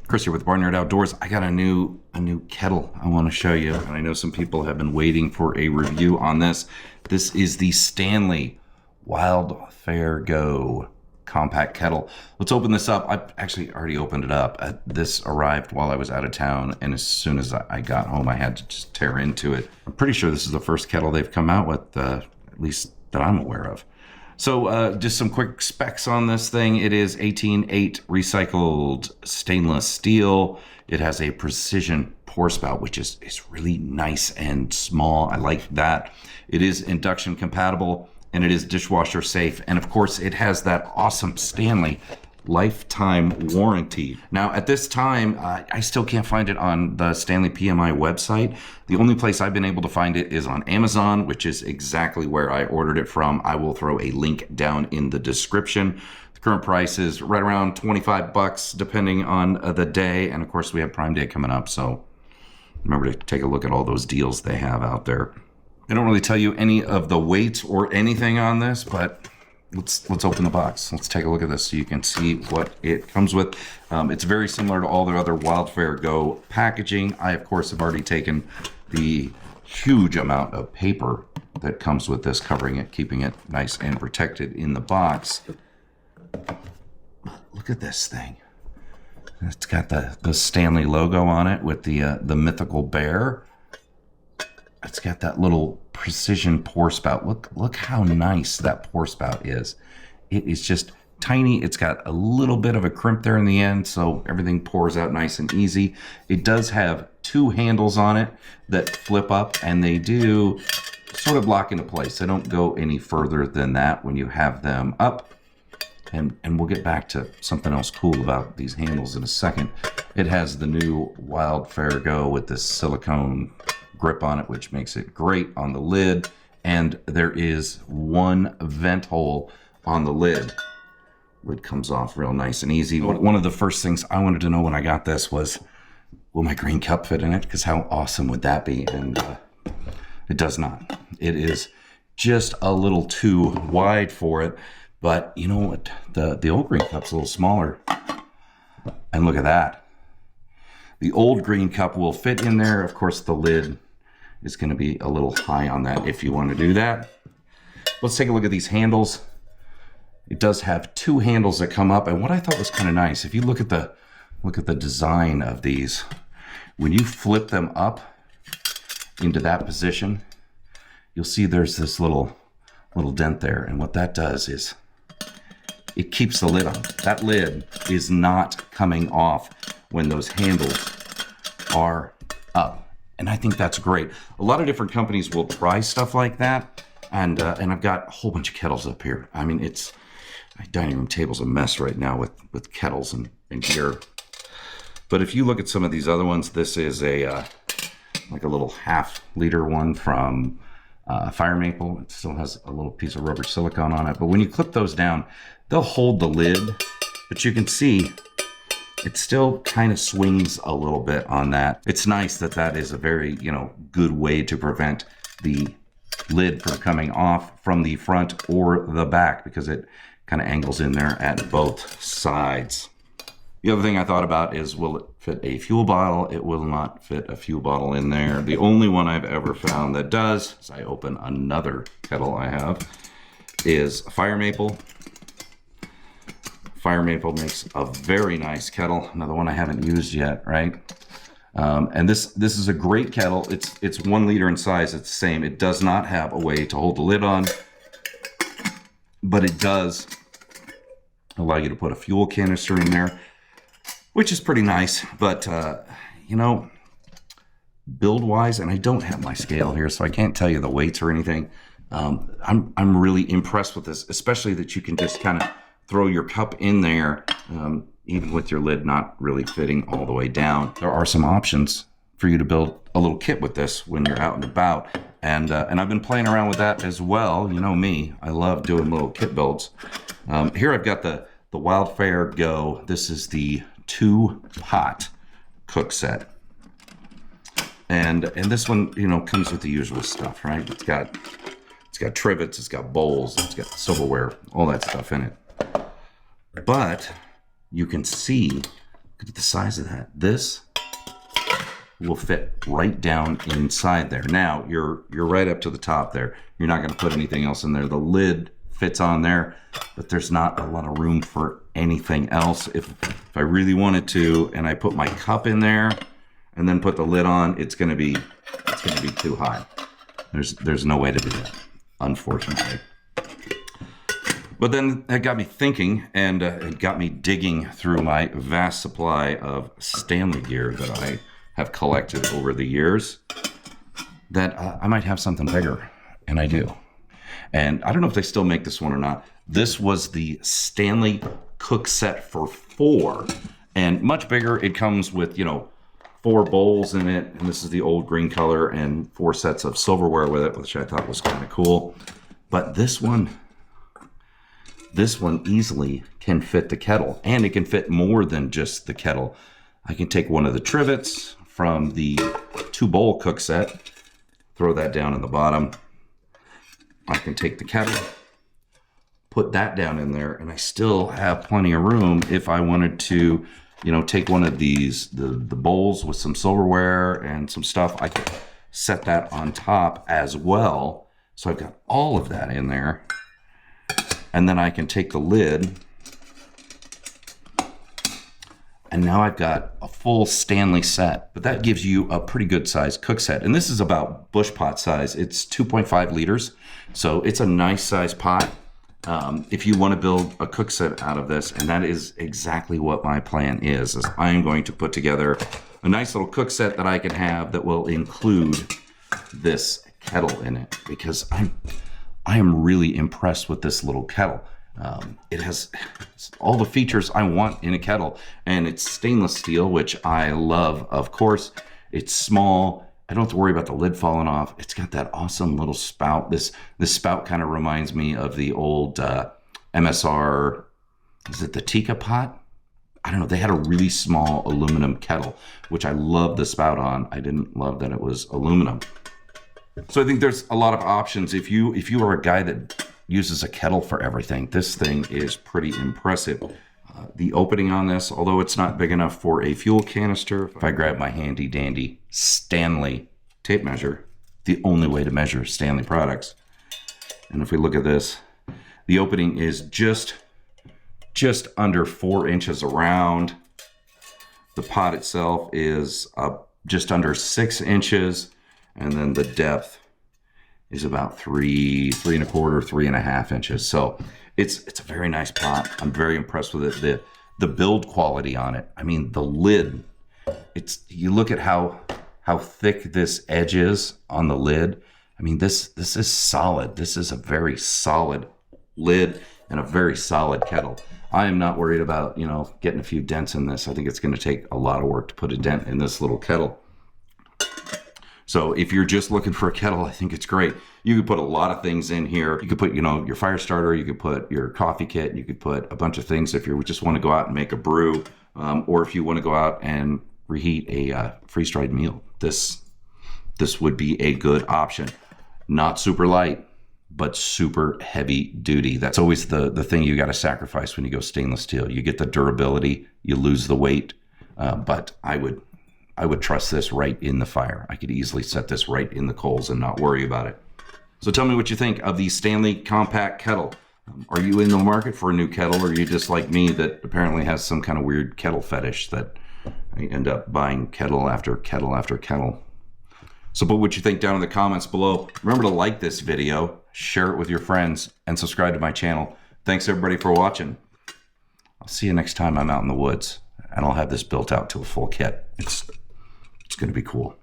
Chris here with Barnyard Outdoors. I got a new kettle I want to show you, and I know some people have been waiting for a review on this. This is the Stanley Wildfire Go Compact Kettle. Let's open this up. I actually already opened it up. This arrived while I was out of town, and as soon as I got home, I had to just tear into it. I'm pretty sure this is the first kettle they've come out with, at least that I'm aware of. So just some quick specs on this thing. It is 18/8 recycled stainless steel. It has a precision pour spout, which is really nice and small. I like that. It is induction compatible, and it is dishwasher safe. And of course, it has that awesome Stanley lifetime warranty. Now, at this time, I still can't find it on the Stanley PMI website. The only place I've been able to find it is on Amazon, which is exactly where I ordered it from. I will throw a link down in the description. The current price is right around 25 bucks, depending on the day. And of course, we have Prime Day coming up, so remember to take a look at all those deals they have out there. I don't really tell you any of the weights or anything on this, but let's open the box. Let's take a look at this so you can see what it comes with. It's very similar to all the other Wildfire Go packaging. I, of course, have already taken the huge amount of paper that comes with this, covering it, keeping it nice and protected in the box. Look at this thing. It's got the Stanley logo on it with the mythical bear. It's got that little precision pour spout. Look how nice that pour spout is. It is just tiny. It's got a little bit of a crimp there in the end, so everything pours out nice and easy. It does have two handles on it that flip up, and they do sort of lock into place. They don't go any further than that when you have them up. And we'll get back to something else cool about these handles in a second. It has the new Wildfire Go with this silicone grip on it, which makes it great on the lid. And there is one vent hole on the lid. Lid comes off real nice and easy. One of the first things I wanted to know when I got this was, will my green cup fit in it? Because how awesome would that be? And it does not. It is just a little too wide for it. But you know what? The old green cup's a little smaller. And look at that. The old green cup will fit in there. Of course, the lid is going to be a little high on that if you want to do that. Let's take a look at these handles. It does have two handles that come up, and what I thought was kind of nice, if you look at the design of these, when you flip them up into that position, you'll see there's this little dent there, and what that does is it keeps the lid on. That lid is not coming off when those handles are up. And I think that's great. A lot of different companies will try stuff like that. And I've got a whole bunch of kettles up here. I mean, my dining room table's a mess right now with kettles and gear. But if you look at some of these other ones, this is like a little half-liter one from Fire Maple. It still has a little piece of rubber silicone on it. But when you clip those down, they'll hold the lid. But you can see it still kind of swings a little bit on that. It's nice that is a very, good way to prevent the lid from coming off from the front or the back, because it kind of angles in there at both sides. The other thing I thought about is, will it fit a fuel bottle? It will not fit a fuel bottle in there. The only one I've ever found that does, as I open another kettle I have, is Fire Maple. Fire Maple makes a very nice kettle. Another one I haven't used yet, right? And this is a great kettle. It's 1 liter in size. It's the same. It does not have a way to hold the lid on, but it does allow you to put a fuel canister in there, which is pretty nice. But build-wise, and I don't have my scale here, so I can't tell you the weights or anything. I'm really impressed with this, especially that you can just kind of throw your cup in there, even with your lid not really fitting all the way down. There are some options for you to build a little kit with this when you're out and about. And I've been playing around with that as well. You know me, I love doing little kit builds. Here I've got the Wildfire Go. This is the 2-pot cook set. And this one, comes with the usual stuff, right? It's got trivets, it's got bowls, it's got silverware, all that stuff in it. But you can see Look at the size of that. This will fit right down inside there. Now, you're right up to the top there. You're not going to put anything else in there. The lid fits on there, but there's not a lot of room for anything else. If I really wanted to, and I put my cup in there and then put the lid on, it's going to be too high. There's no way to do that, unfortunately. But then that got me thinking, and it got me digging through my vast supply of Stanley gear that I have collected over the years, that I might have something bigger, and I do. And I don't know if they still make this one or not. This was the Stanley cook set for 4, and much bigger. It comes with, you know, 4 bowls in it, and this is the old green color, and 4 sets of silverware with it, which I thought was kind of cool. But this one easily can fit the kettle, and it can fit more than just the kettle. I can take one of the trivets from the 2-bowl cook set, throw that down in the bottom. I can take the kettle, put that down in there, and I still have plenty of room if I wanted to, you know, take one of these, the bowls with some silverware and some stuff. I could set that on top as well. So I've got all of that in there. And then I can take the lid, and now I've got a full Stanley set. But that gives you a pretty good size cook set. And this is about bush pot size. It's 2.5 liters. So it's a nice size pot if you want to build a cook set out of this. And that is exactly what my plan is I am going to put together a nice little cook set that I can have that will include this kettle in it, because I am really impressed with this little kettle. It has all the features I want in a kettle, and it's stainless steel, which I love, of course. It's small. I don't have to worry about the lid falling off. It's got that awesome little spout. This spout kind of reminds me of the old MSR, is it the Tikka pot? I don't know. They had a really small aluminum kettle, which I love the spout on. I didn't love that it was aluminum. So I think there's a lot of options. If you are a guy that uses a kettle for everything, this thing is pretty impressive. The opening on this, although it's not big enough for a fuel canister, if I grab my handy dandy Stanley tape measure, the only way to measure Stanley products, and if we look at this, the opening is just under 4 inches around. The pot itself is just under 6 inches. And then the depth is about 3 1/4, 3.5 inches. So it's a very nice pot. I'm very impressed with it. The build quality on it. I mean, the lid. You look at how thick this edge is on the lid. I mean, this is solid. This is a very solid lid and a very solid kettle. I am not worried about, you know, getting a few dents in this. I think it's going to take a lot of work to put a dent in this little kettle. So if you're just looking for a kettle, I think it's great. You could put a lot of things in here. You could put, you know, your fire starter, you could put your coffee kit, you could put a bunch of things if you just want to go out and make a brew, or if you want to go out and reheat a freeze-dried meal. This would be a good option. Not super light, but super heavy duty. That's always the thing you got to sacrifice when you go stainless steel. You get the durability, you lose the weight, but I would trust this right in the fire. I could easily set this right in the coals and not worry about it. So tell me what you think of the Stanley Compact Kettle. Are you in the market for a new kettle, or are you just like me that apparently has some kind of weird kettle fetish that I end up buying kettle after kettle after kettle? So put what you think down in the comments below. Remember to like this video, share it with your friends, and subscribe to my channel. Thanks everybody for watching. I'll see you next time I'm out in the woods, and I'll have this built out to a full kit. It's going to be cool.